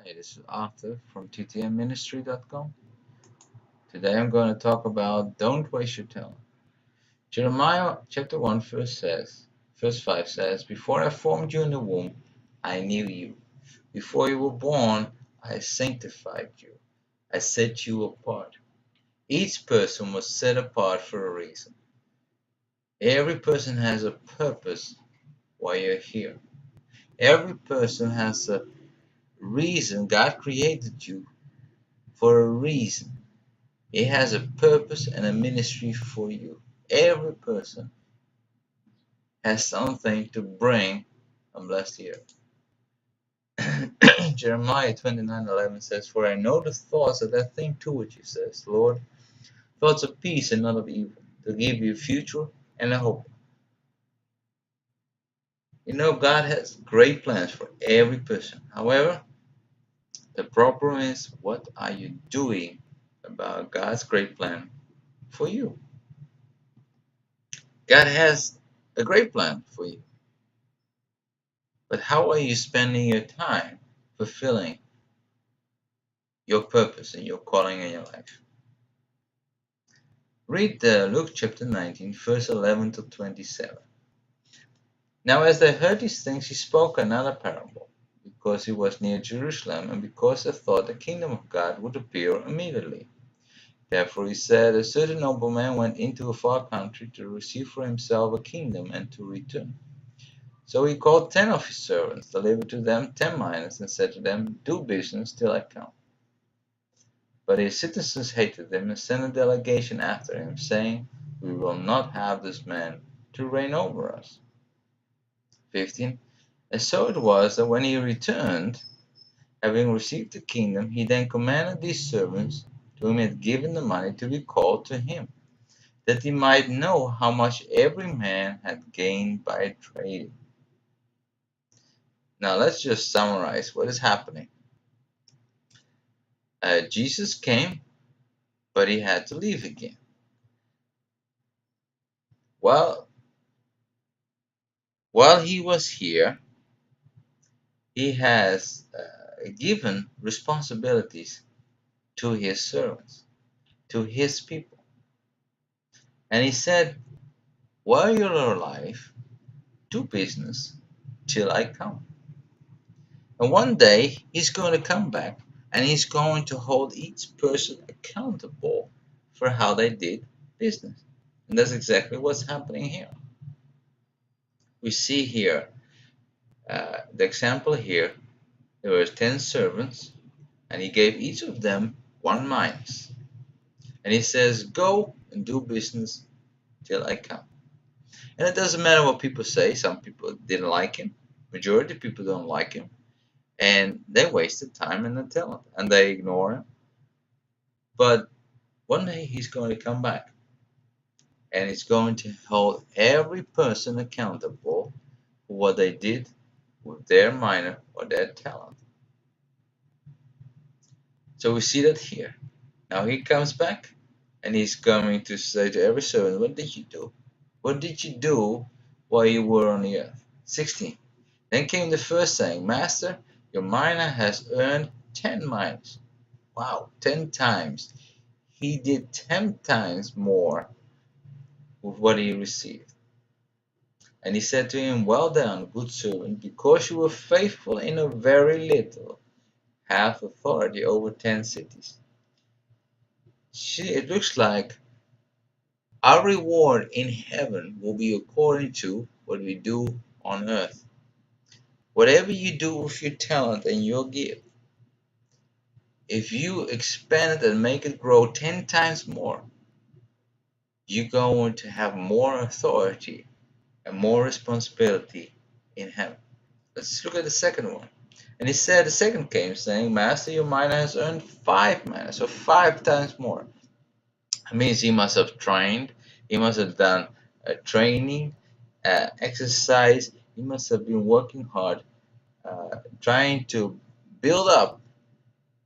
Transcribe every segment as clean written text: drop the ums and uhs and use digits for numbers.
Hi, this is Arthur from ttmministry.com. Today I'm going to talk about don't waste your talent. Jeremiah chapter 1 verse 5 says, Before I formed you in the womb, I knew you. Before you were born, I sanctified you. I set you apart. Each person was set apart for a reason. Every person has a purpose why you're here. Every person has a reason. God created you for a reason. It has a purpose and a ministry for you. Every person has something to bring and bless the earth. Jeremiah 29:11 says, For I know the thoughts that I think toward you, says the Lord, thoughts of peace and not of evil, to give you a future and a hope. You know, God has great plans for every person. However, the problem is, what are you doing about God's great plan for you? God has a great plan for you. But how are you spending your time fulfilling your purpose and your calling in your life? Read Luke chapter 19, verse 11 to 27. Now, as they heard these things, he spoke another parable, because he was near Jerusalem, and because they thought the kingdom of God would appear immediately. Therefore he said, A certain nobleman went into a far country to receive for himself a kingdom and to return. So he called 10 of his servants, delivered to them 10 minas, and said to them, Do business till I come. But his citizens hated him and sent a delegation after him, saying, We will not have this man to reign over us. 15. And so it was that when he returned, having received the kingdom, he then commanded these servants, to whom he had given the money, to be called to him, that he might know how much every man had gained by trading. Now let's just summarize what is happening. Jesus came, but he had to leave again. Well, while he was here, he has given responsibilities to his servants, to his people. And he said, While you're alive, do business till I come. And one day he's going to come back and he's going to hold each person accountable for how they did business. And that's exactly what's happening here. We see here the example here. There were 10 servants, and he gave each of them 1 minas. And he says, Go and do business till I come. And it doesn't matter what people say. Some people didn't like him. Majority of people don't like him. And they wasted time and the talent. And they ignore him. But one day he's going to come back. And he's going to hold every person accountable for what they did with their mina or their talent. So we see that here. Now he comes back and he's going to say to every servant, What did you do? What did you do while you were on the earth? 16. Then came the first saying, Master, your mina has earned 10 minas. Wow, 10 times. He did 10 times more with what he received. And he said to him, Well done, good servant, because you were faithful in a very little, have authority over 10 cities. See, it looks like our reward in heaven will be according to what we do on earth. Whatever you do with your talent and your gift, if you expand it and make it grow 10 times more, you're going to have more authority and more responsibility in heaven. Let's look at the second one. And he said, the second came saying, Master, your mina has earned 5 minas, so 5 times more. That means he must have trained, he must have done training, exercise, he must have been working hard, trying to build up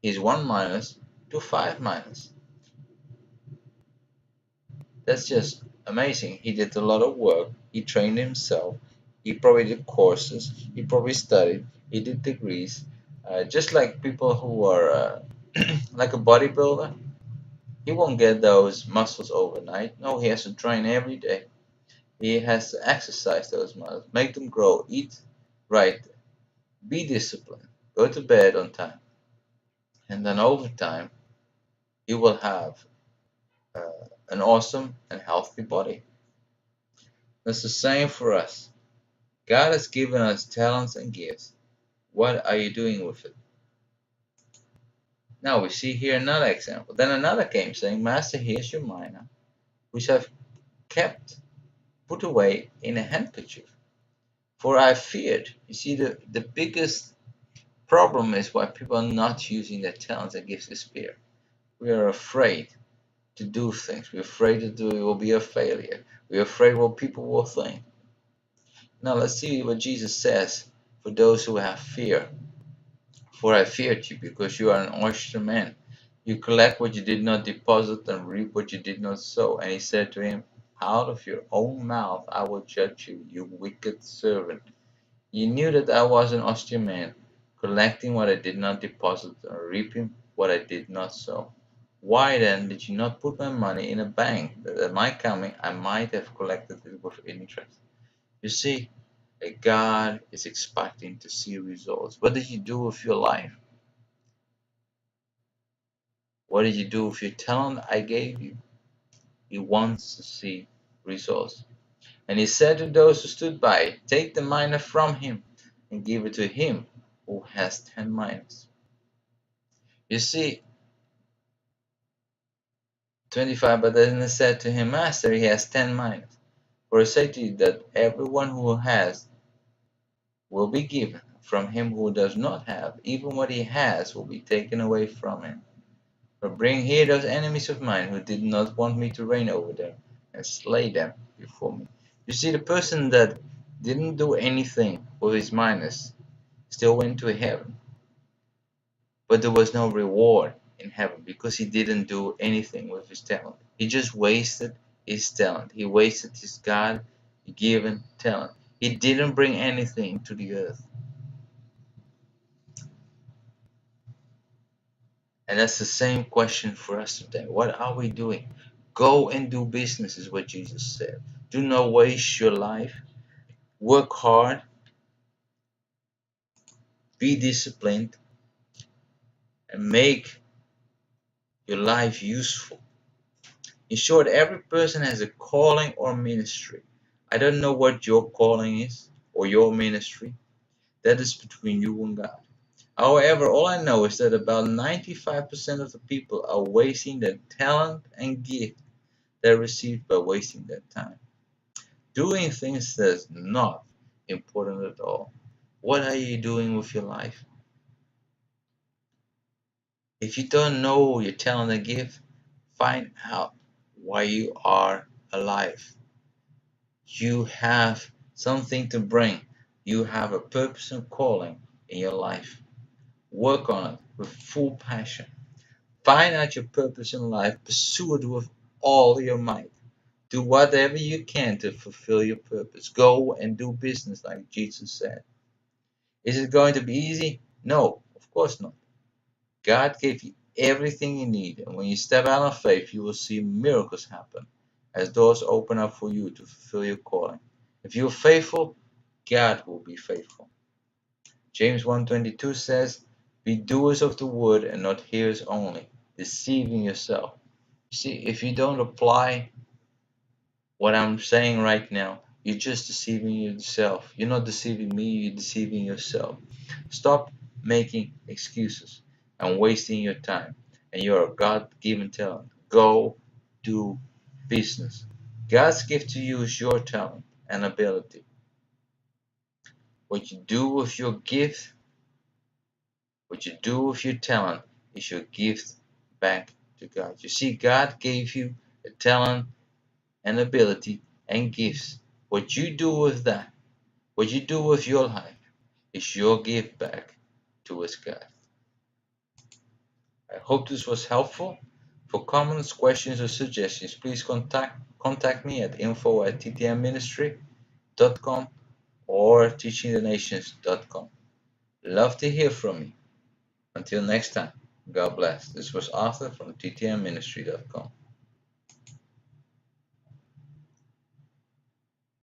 his 1 minas to 5 minas. That's just amazing. He did a lot of work, he trained himself, he probably did courses, he probably studied, he did degrees, Just like people who are like a bodybuilder, he won't get those muscles overnight. No, he has to train every day. He has to exercise those muscles, make them grow, eat right, be disciplined, go to bed on time, and then over time, you will have an awesome and healthy body. That's the same for us. God has given us talents and gifts. What are you doing with it? Now we see here another example. Then another came saying, Master, here's your mina, which I've kept put away in a handkerchief. For I feared. You see, the biggest problem is why people are not using their talents and gifts is fear. We are afraid to do things. We're afraid that we will be a failure. We're afraid what people will think. Now let's see what Jesus says for those who have fear. For I feared you, because you are an oyster man. You collect what you did not deposit and reap what you did not sow. And he said to him, out of your own mouth I will judge you, you wicked servant. You knew that I was an austere man, collecting what I did not deposit and reaping what I did not sow. Why then did you not put my money in a bank, that at my coming I might have collected it with interest? You see, God is expecting to see results. What did you do with your life? What did you do with your talent I gave you? He wants to see results. And he said to those who stood by, take the mina from him and give it to him who has 10 minas. You see, 25, but then he said to him, Master, he has 10 minas. For I say to you that everyone who has will be given. From him who does not have, even what he has will be taken away from him. But bring here those enemies of mine who did not want me to reign over them, and slay them before me. You see, the person that didn't do anything with his minas still went to heaven, but there was no reward in heaven because he didn't do anything with his talent. He just wasted his talent. He wasted his God given talent. He didn't bring anything to the earth. And that's the same question for us today. What are we doing? Go and do business, is what Jesus said. Do not waste your life. Work hard. Be disciplined. And make your life useful. In short, every person has a calling or ministry. I don't know what your calling is or your ministry. That is between you and God. However, all I know is that about 95% of the people are wasting their talent and gift they received by wasting their time. Doing things that's not important at all. What are you doing with your life? If you don't know your talent and gift, find out why you are alive. You have something to bring. You have a purpose and calling in your life. Work on it with full passion. Find out your purpose in life. Pursue it with all your might. Do whatever you can to fulfill your purpose. Go and do business like Jesus said. Is it going to be easy? No, of course not. God gave you everything you need, and when you step out of faith, you will see miracles happen as doors open up for you to fulfill your calling. If you're faithful, God will be faithful. James 1:22 says, be doers of the word and not hearers only, deceiving yourself. You see, if you don't apply what I'm saying right now, you're just deceiving yourself. You're not deceiving me, you're deceiving yourself. Stop making excuses and wasting your time and your God given talent. Go do business. God's gift to you is your talent and ability. What you do with your gift, what you do with your talent, is your gift back to God. You see, God gave you a talent and ability and gifts. What you do with that, what you do with your life, is your gift back towards God. I hope this was helpful. For comments, questions, or suggestions, please contact me at info@ttmministry.com or teachingthenations.com. Love to hear from you. Until next time, God bless. This was Arthur from ttmministry.com.